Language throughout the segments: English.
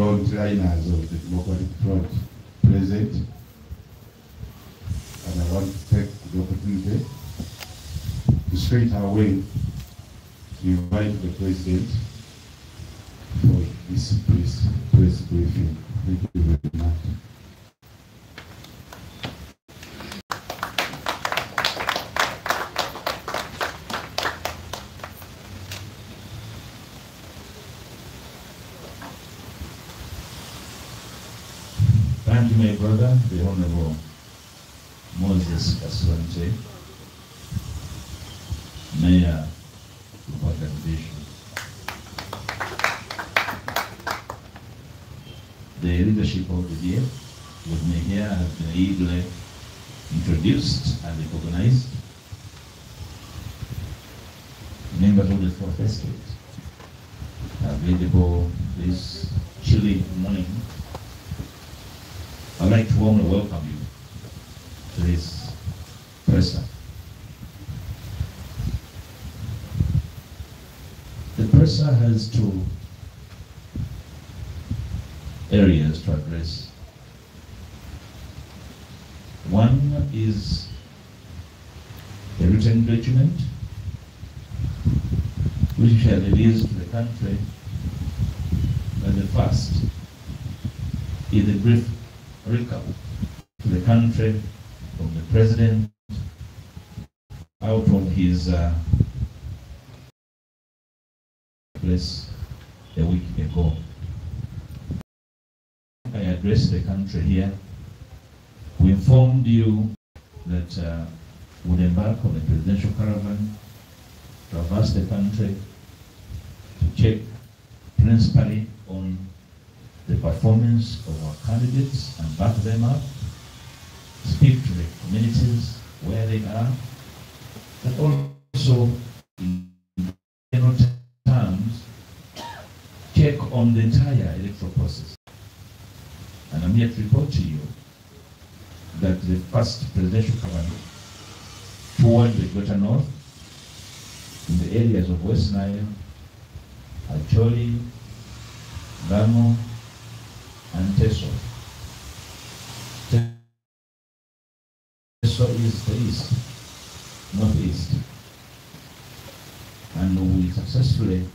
frontliners of the Democratic Front present, and I want to take the opportunity to straight away to invite the President for this press briefing. Thank you very much. Thank you, my brother, the Honorable Moses Kaswante, Mayor of the organization. The leadership of the DF with me here has been ably introduced and recognized. Members of the fourth estate available this chilly morning. I'd like to warmly welcome you to this presser. The presser has two areas to address. One is a written document which shall release to the country by the first is a brief recap to the country from the President out of his place a week ago. I addressed the country here. We informed you that we would embark on a presidential caravan, traverse the country to check principally on the performance of our candidates and back them up, speak to the communities where they are, but also in general terms, check on the entire electoral process. And I'm here to report to you that the first presidential caravan toward the Greater North, in the areas of West Nile, Acholi, Gamo, and Teso. Teso is the east, northeast. And we successfully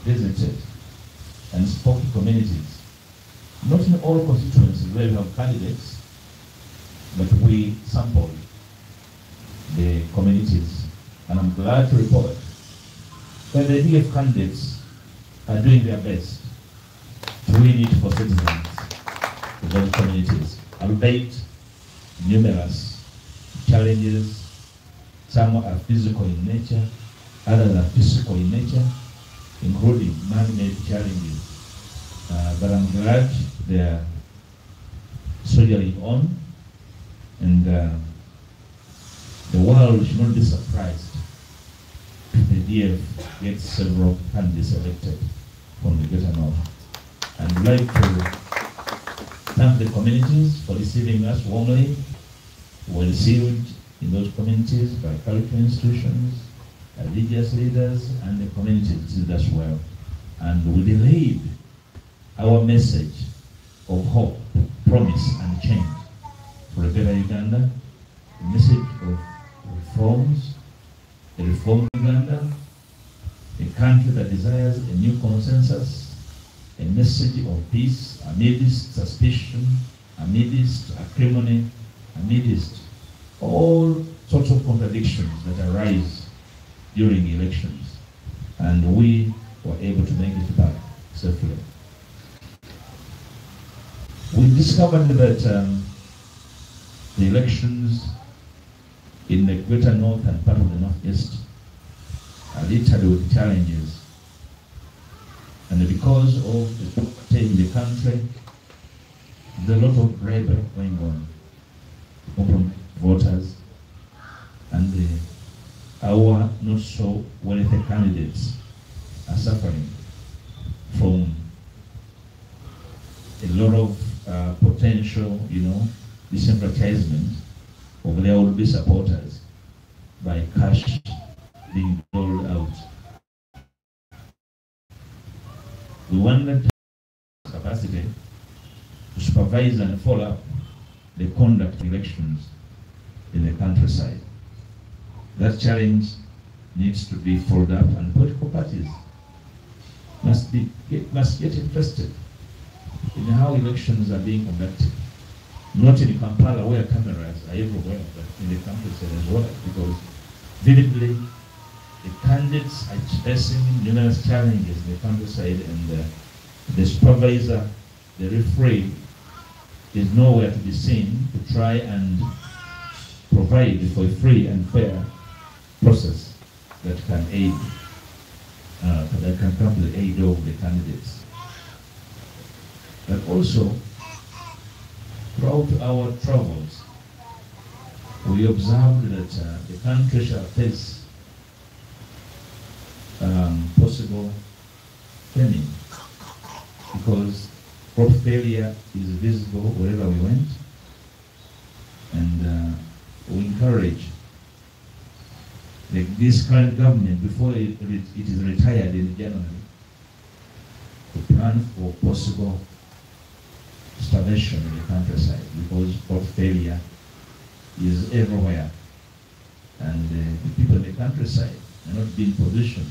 visited and spoke to communities. Not in all constituencies where we have candidates, but we sampled the communities. And I'm glad to report that the DF candidates are doing their best to win it for citizens of those communities, albeit numerous challenges. Some are physical in nature, others are physical in nature, including man-made challenges. But I'm glad they are soldiering on, and the world should not be surprised if the DF gets several candidates elected from the Greater North. And I'd like to thank the communities for receiving us warmly. We were received in those communities by cultural institutions, religious leaders, and the community received us well. And we relayed our message of hope, promise, and change for a better Uganda, a message of reforms, a reformed Uganda, a country that desires a new consensus, a message of peace amidst suspicion, amidst acrimony, amidst all sorts of contradictions that arise during elections. And we were able to make it back safely. We discovered that the elections in the Greater North and part of the Northeast are littered with challenges. And because of the poverty in the country, there's a lot of bribery going on from voters, and our not so wealthy candidates are suffering from a lot of potential, disenfranchisement of their would-be supporters by cash being doled out. We wondered supervise and follow up the conduct of elections in the countryside. That challenge needs to be followed up, and political parties must get interested in how elections are being conducted. Not in Kampala where cameras are everywhere, but in the countryside as well, because vividly the candidates are facing numerous challenges in the countryside, and the supervisor, the referee, is nowhere to be seen to try and provide for a free and fair process that can aid, that can come to the aid of the candidates. But also, throughout our travels, we observed that the country shall face possible famine, because crop failure is visible wherever we went, and we encourage this current government, before it is retired in January, to plan for possible starvation in the countryside, because crop failure is everywhere, and the people in the countryside are not being positioned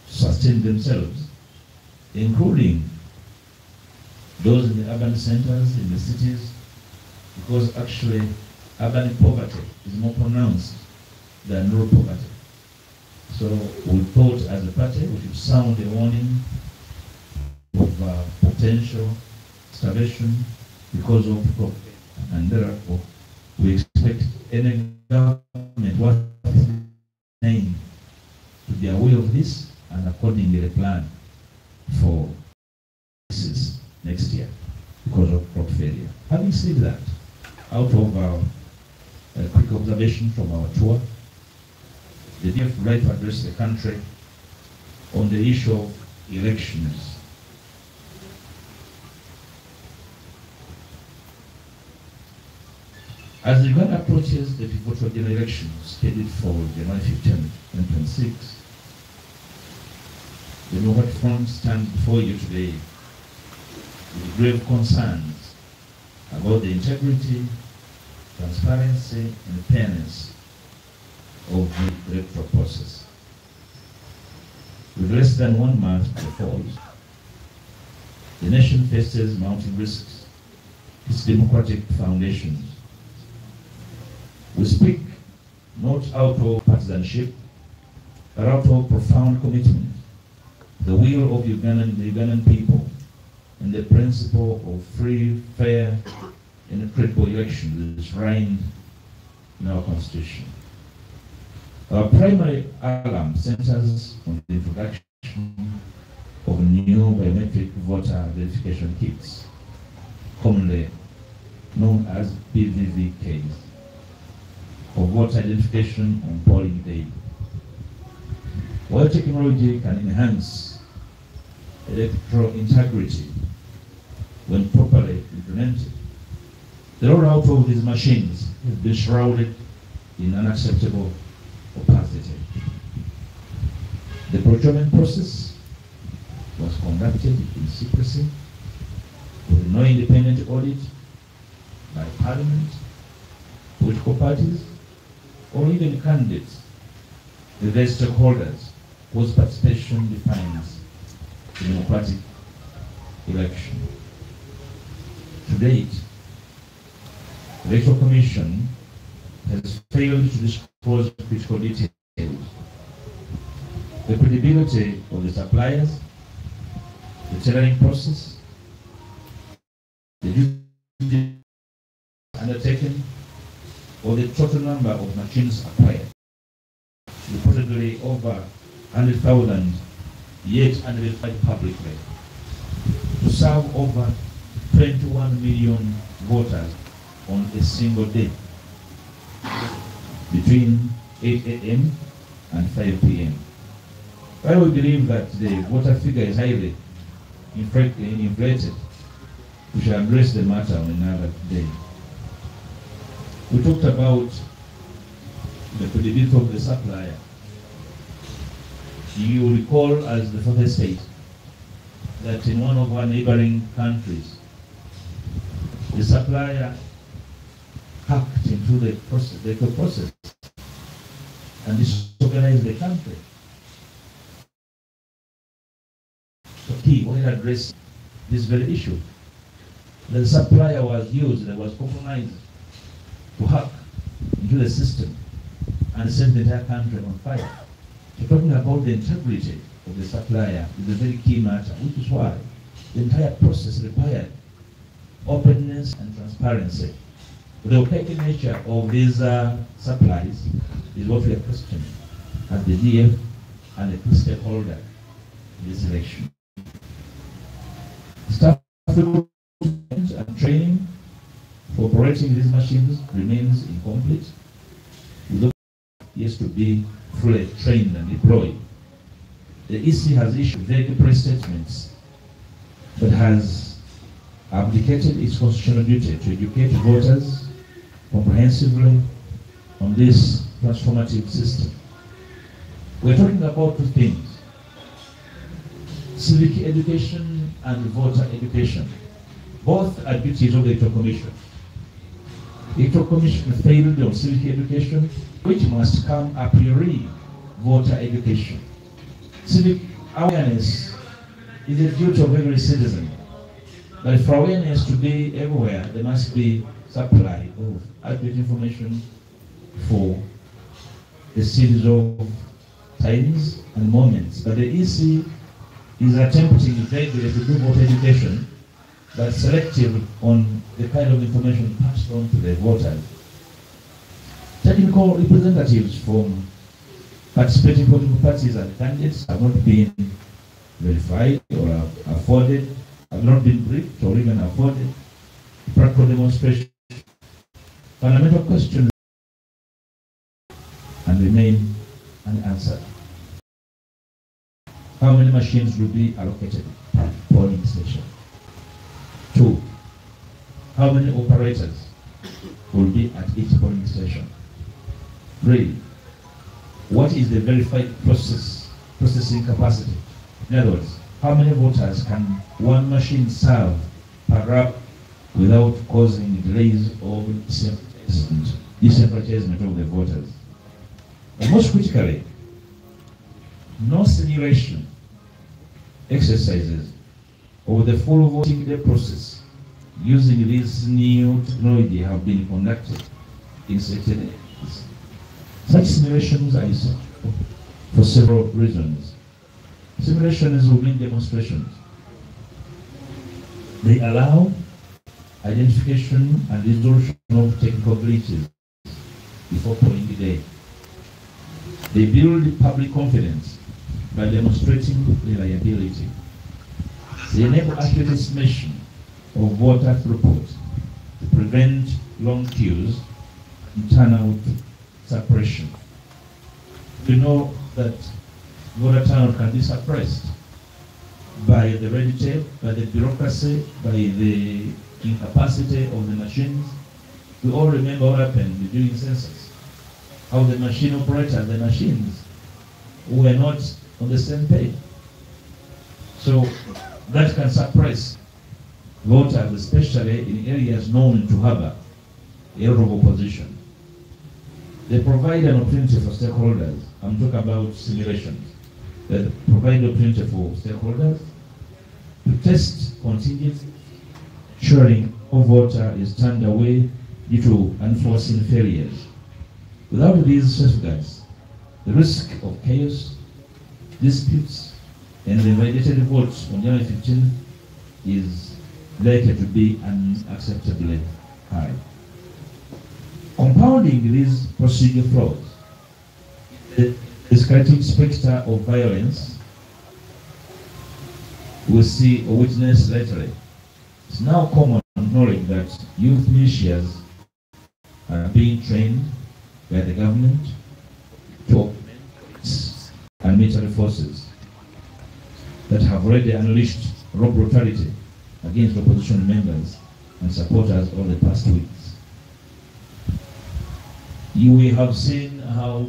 to sustain themselves, including those in the urban centers, in the cities, because actually urban poverty is more pronounced than rural poverty. So we thought as a party we should sound a warning of potential starvation because of crop failure, and therefore we expect any government worth its name to be aware of this and accordingly plan for crisis next year because of crop failure. Having said that, out of a quick observation from our tour, the DF would like to address the country on the issue of elections. As Uganda approaches the pivotal general elections scheduled for January 15, 2026, the Democratic Front stands before you today with grave concerns about the integrity, transparency, and fairness of the electoral process. With less than 1 month to the polls, the nation faces mounting risks to its democratic foundations. We speak not out of partisanship, but out of profound commitment, the will of the Ugandan people, and the principle of free, fair, and credible elections enshrined in our Constitution. Our primary alarm centers on the introduction of new biometric voter verification kits, commonly known as BVVKs, for voter identification on polling day. While technology can enhance electoral integrity when properly implemented, the rollout of these machines has been shrouded in unacceptable opacity. The procurement process was conducted in secrecy with no independent audit by Parliament, political parties, or even candidates, the various stakeholders whose participation defines the democratic election. To date, the Electoral Commission has failed to disclose critical details. The credibility of the suppliers, the tendering process, the duty undertaken, or the total number of machines acquired. Reportedly over 100,000 yet unverified publicly, to serve over 21 million voters on a single day between 8 a.m. and 5 p.m. While we believe that the voter figure is highly inflated, we shall address the matter on another day. We talked about the credibility of the supplier. You recall, as the father said, that in one of our neighboring countries, the supplier hacked into the process and disorganized the country. So key, we address this very issue. The supplier was used, that was compromised to hack into the system and set the entire country on fire. So talking about the integrity of the supplier is a very key matter, which is why the entire process required openness and transparency. The opaque nature of these supplies is what we are questioning as the DF and the key stakeholder in this election. Staff recruitment and training for operating these machines remains incomplete. Without yet to be fully trained and deployed. The EC has issued vague press statements, but has abdicated its constitutional duty to educate voters comprehensively on this transformative system. We're talking about two things: civic education and voter education. Both are duties of the Electoral Commission. The Electoral Commission failed on civic education, which must come a priori voter education. Civic awareness is a duty of every citizen. But for awareness to be everywhere, there must be supply of adequate information for a series of times and moments. But the EC is attempting vaguely to do voter education, but selective on the kind of information passed on to the voters. Technical representatives from participating political parties and candidates have not been verified or afforded, have not been briefed or even afforded. Practical demonstration. Fundamental questions and remain unanswered. How many machines will be allocated per polling station? 2. How many operators will be at each polling station? 3. What is the verified processing capacity? In other words, how many voters can one machine serve per wrap without causing delays or disenfranchisement of the voters? And most critically, no simulation exercises of the full voting day process using this new technology have been conducted in certain areas. Such simulations are essential for several reasons. Simulations will mean demonstrations. They allow identification and resolution of technical glitches before polling day. They build public confidence by demonstrating reliability. They enable accurate estimation of voter throughput to prevent long queues and turnout suppression. We know that voter turnout can be suppressed by the red tape, by the bureaucracy, by the incapacity of the machines. We all remember what happened during census, how the machine operators, the machines, were not on the same page. So that can suppress voters, especially in areas known to have a lot of opposition. They provide an opportunity for stakeholders. I'm talking about simulations. They provide an opportunity for stakeholders to test contingency, ensuring no voter is turned away due to unforeseen failures. Without these safeguards, the risk of chaos, disputes, and the invalidated votes on January 15 is likely to be unacceptably high. Compounding these procedure flaws, the escalating specter of violence we see or witness lately. It's now common knowledge that youth militias are being trained by the government to augment and military forces that have already unleashed raw brutality against opposition members and supporters over the past weeks. We have seen how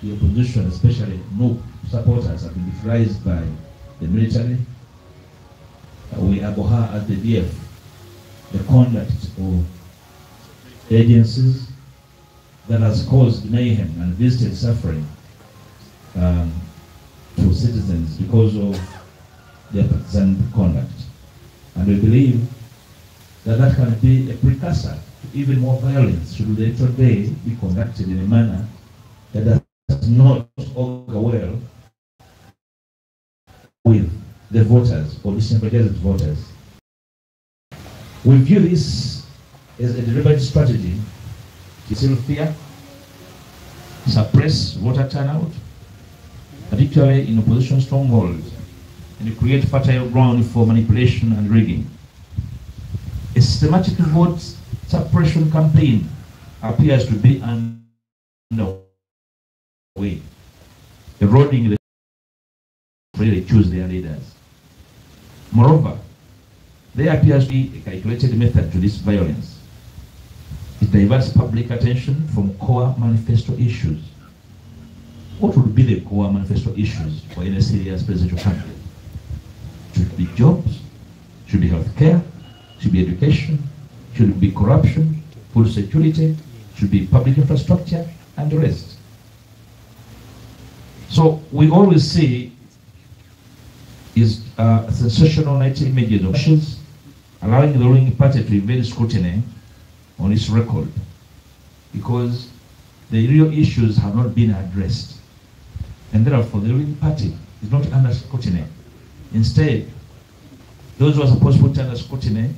the opposition, especially no supporters, have been brutalized by the military. We aboha at the DF the conduct of agencies that has caused mayhem and visited suffering to citizens because of their partisan conduct. And we believe that that can be a precursor to even more violence should the electoral day be conducted in a manner that does not augur well with the voters or disenfranchised voters. We view this as a deliberate strategy to instill fear, suppress voter turnout, particularly in opposition strongholds, and to create fertile ground for manipulation and rigging. A systematic vote suppression campaign appears to be underway, eroding the really choose their leaders. Moreover, there appears to be a calculated method to this violence. It diverts public attention from core manifesto issues. What would be the core manifesto issues for any serious presidential candidate? Should it be jobs? Should it be health care? Should it be education? Should it be corruption? Food security? Should it be public infrastructure? And the rest. So we always see is sensational native images of issues, allowing the ruling party to evade scrutiny on its record because the real issues have not been addressed. And therefore, the ruling party is not under scrutiny. Instead, those who are supposed to put under scrutiny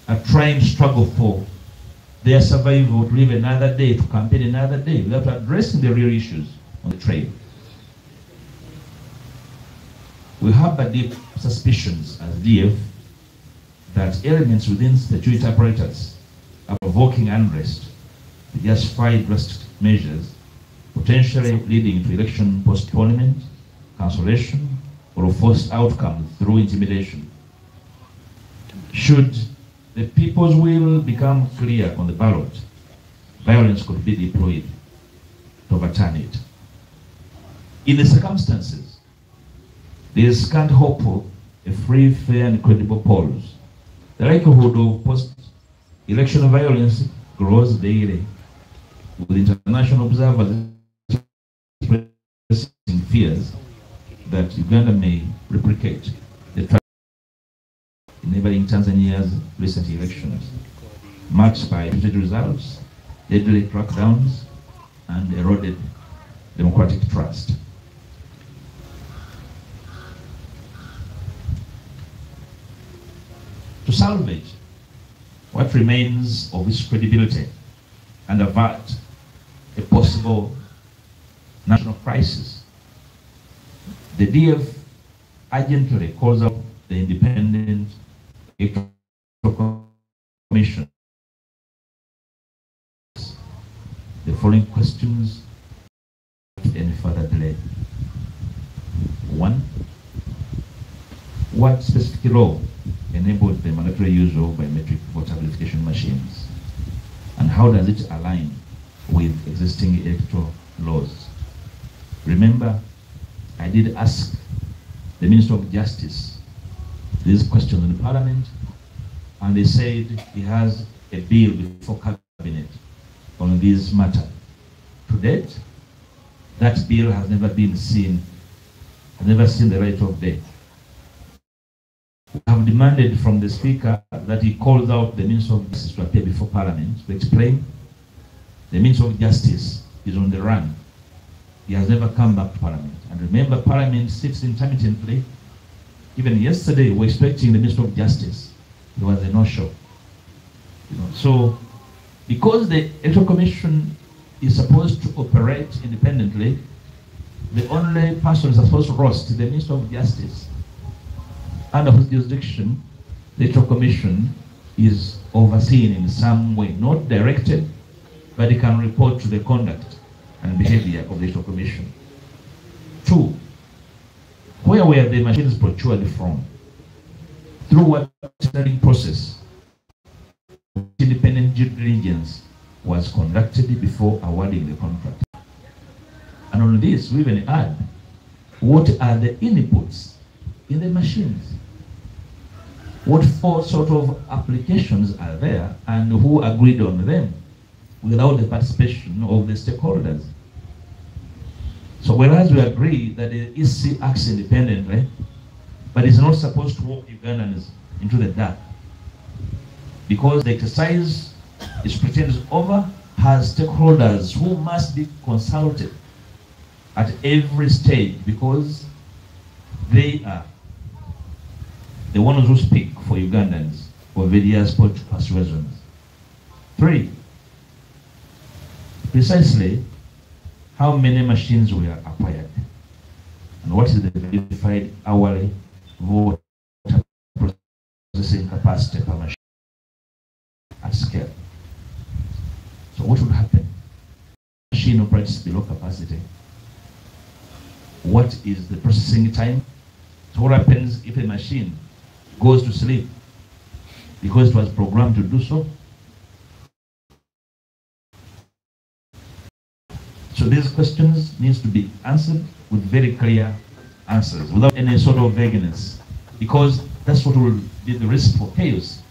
are trying to struggle for their survival, to live another day, to campaign another day, without addressing the real issues on the trail. We have the deep suspicions as DF that elements within security apparatus are provoking unrest to justify drastic measures, potentially leading to election postponement, cancellation, or forced outcomes through intimidation. Should the people's will become clear on the ballot, violence could be deployed to overturn it. In the circumstances, there is scant hope for a free, fair, and credible polls. The likelihood of post-election violence grows daily, with international observers expressing fears that Uganda may replicate the tragedy in neighboring Tanzania's recent elections, marked by repeated results, deadly crackdowns, and eroded democratic trust. To salvage what remains of its credibility and avert a possible national crisis, the DF urgently calls out the Independent Electoral Commission the following questions without any further delay. 1. What specific law enabled the mandatory use of biometric voter verification machines? And how does it align with existing electoral laws? Remember, I did ask the Minister of Justice these questions in the Parliament, and they said he has a bill before Cabinet on this matter. To date, that bill has never been seen, has never seen the light of day. We have demanded from the Speaker that he calls out the Minister of Justice to appear before Parliament to explain. The Minister of Justice is on the run. He has never come back to Parliament. And remember, Parliament sits intermittently. Even yesterday, we were expecting the Minister of Justice. There was a no-show. So, because the Electoral Commission is supposed to operate independently, the only person supposed to roast is the Minister of Justice. Under whose jurisdiction, the Electoral Commission is overseen in some way, not directed, but it can report to the conduct and behavior of the Electoral Commission. 2, where were the machines procured from? Through what tendering process? Independent due diligence was conducted before awarding the contract. And on this, we even add, what are the inputs in the machines? What four sort of applications are there and who agreed on them without the participation of the stakeholders? So whereas we agree that the EC acts independently, but it's not supposed to walk Ugandans into the dark, because the exercise is pretended over, has stakeholders who must be consulted at every stage, because they are the ones who speak for Ugandans for various political persuasions. 3, precisely how many machines were acquired, and what is the verified hourly voter processing capacity per machine at scale. So what would happen? Machine operates below capacity. What is the processing time? So what happens if a machine goes to sleep because it was programmed to do so? So these questions need to be answered with very clear answers, without any sort of vagueness, because that's what will be the risk for chaos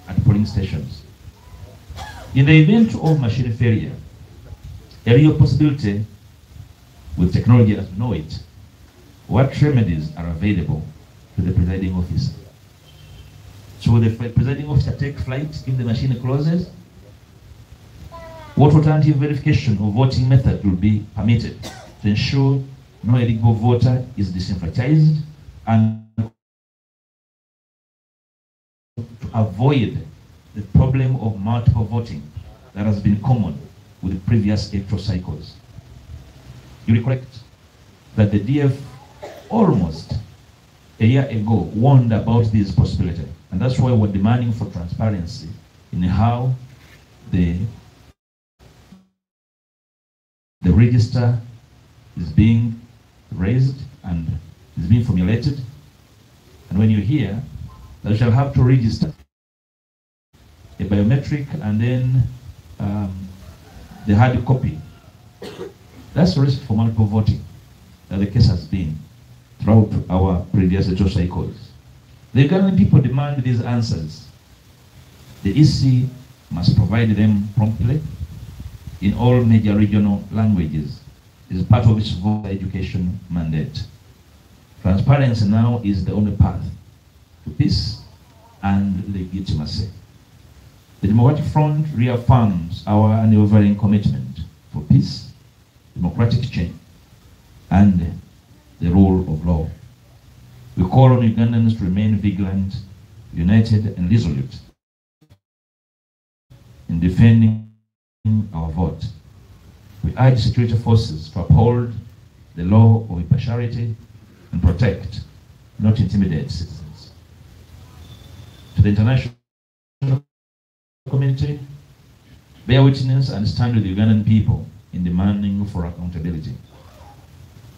at polling stations. In the event of machine failure, a real possibility with technology as we know it, what remedies are available to the presiding officer? So will the presiding officer take flight if the machine closes? What alternative verification of voting method will be permitted to ensure no eligible voter is disenfranchised and to avoid the problem of multiple voting that has been common with the previous electoral cycles? You recollect that the DF almost a year ago warned about this possibility, and that's why we're demanding for transparency in how the register is being raised and is being formulated. And when you hear that you shall have to register a biometric and then the hard copy, that's the risk for multiple voting that the case has been throughout our previous electoral cycles. The Ugandan people demand these answers. The EC must provide them promptly in all major regional languages. It is part of its voter education mandate. Transparency now is the only path to peace and legitimacy. The Democratic Front reaffirms our unwavering commitment for peace, democratic change, and the rule of law. We call on Ugandans to remain vigilant, united, and resolute in defending our vote. We urge security forces to uphold the law of impartiality and protect, not intimidate citizens. To the international community, bear witness and stand with the Ugandan people in demanding for accountability.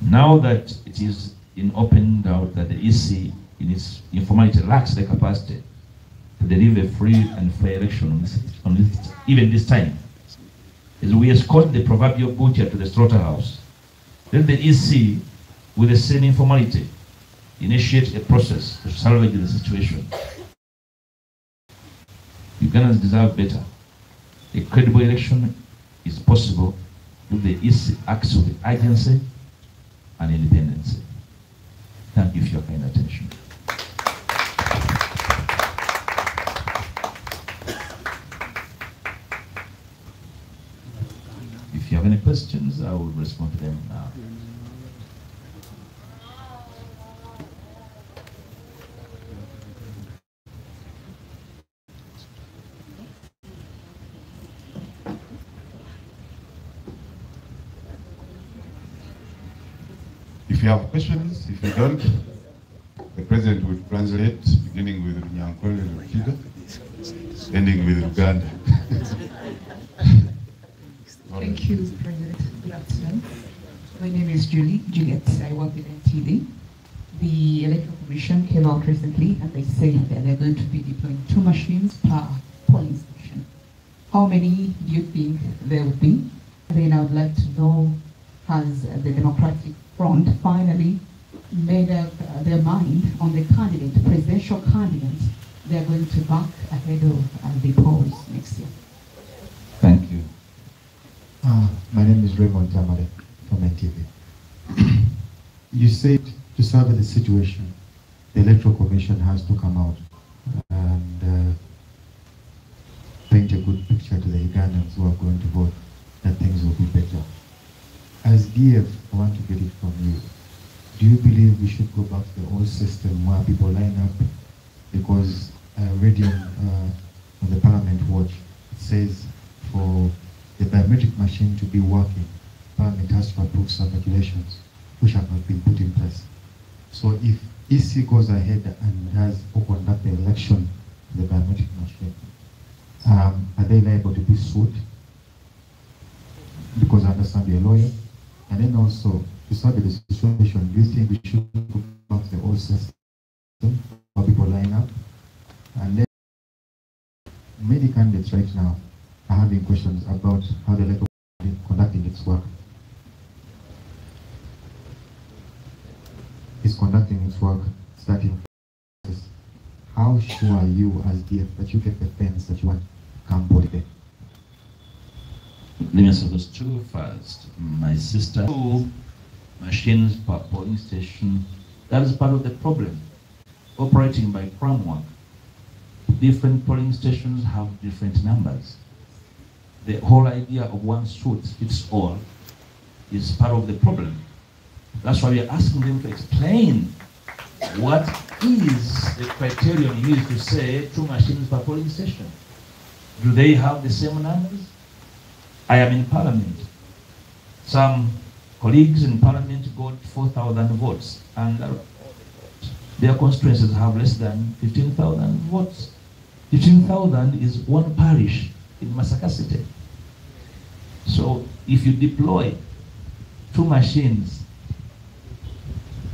Now that it is in open doubt that the EC in its informality lacks the capacity to deliver a free and fair election even this time, as we escort the proverbial butcher to the slaughterhouse, let the EC, with the same informality, initiate a process to salvage the situation. Ugandans deserve better. A credible election is possible if the EC acts with urgency and independence. Thank you for your kind attention. If you have any questions, I will respond to them now. If you have questions, if you don't, the President will translate, beginning with Nyankole and Rukiga, ending with Uganda. Thank you, President. Good afternoon. My name is Juliet. I work with NTD. The Electoral Commission came out recently and they say that they're going to be deploying 2 machines per polling station. How many do you think there would be? And then I would like to know, has the Democratic Front finally made up their mind on the candidate, presidential candidates they are going to back ahead of the polls next year? Thank you. My name is Raymond Tamale from NTV. You said to survey the situation, the Electoral Commission has to come out and paint a good picture to the Ugandans who are going to vote that things will be better. As DF, I want to get it from you. Do you believe we should go back to the old system where people line up? Because reading on the Parliament Watch, it says for the biometric machine to be working, Parliament has to approve some regulations which have not been put in place. So if EC goes ahead and has opened up the election to the biometric machine, are they liable to be sued? Because I understand you're a lawyer. And then also, to study the situation, do you think we should go back to the old system where people line up? And then many candidates right now are having questions about how the electoral is conducting its work. It's conducting its work, starting. How sure are you as DF that you get the fence that you want to come politics? Let me answer those two first. My sister, 2 machines per polling station, that is part of the problem. Operating by framework, different polling stations have different numbers. The whole idea of one suit fits all is part of the problem. That's why we are asking them to explain what is the criterion used to say 2 machines per polling station. Do they have the same numbers? I am in Parliament. Some colleagues in Parliament got 4,000 votes, and their constituencies have less than 15,000 votes. 15,000 is 1 parish in Masaka City. So if you deploy 2 machines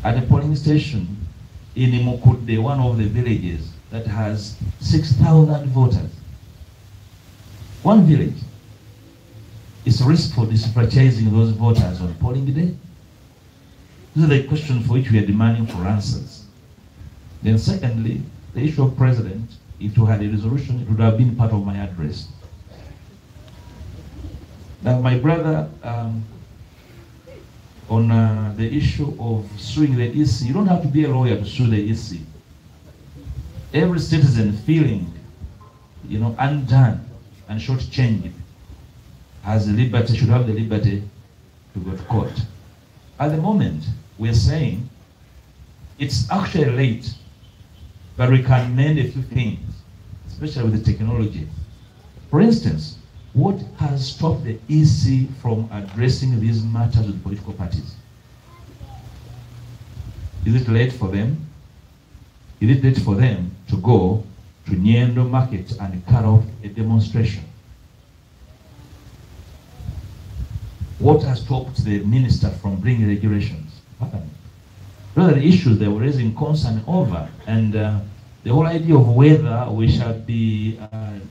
at a polling station in Imukude, one of the villages that has 6,000 voters, 1 village, it's a risk for disenfranchising those voters on polling day. This is the question for which we are demanding for answers. Then secondly, the issue of president, if you had a resolution, it would have been part of my address. Now my brother, on the issue of suing the EC, you don't have to be a lawyer to sue the EC. Every citizen feeling, undone and shortchanged has the liberty, should have the liberty to go to court. At the moment, we're saying it's actually late, but we can mend a few things, especially with the technology. For instance, what has stopped the EC from addressing these matters with political parties? Is it late for them? Is it late for them to go to Nyendo Market and cut off a demonstration? What has stopped the minister from bringing regulations? Those are the issues they were raising concern over, and the whole idea of whether we shall be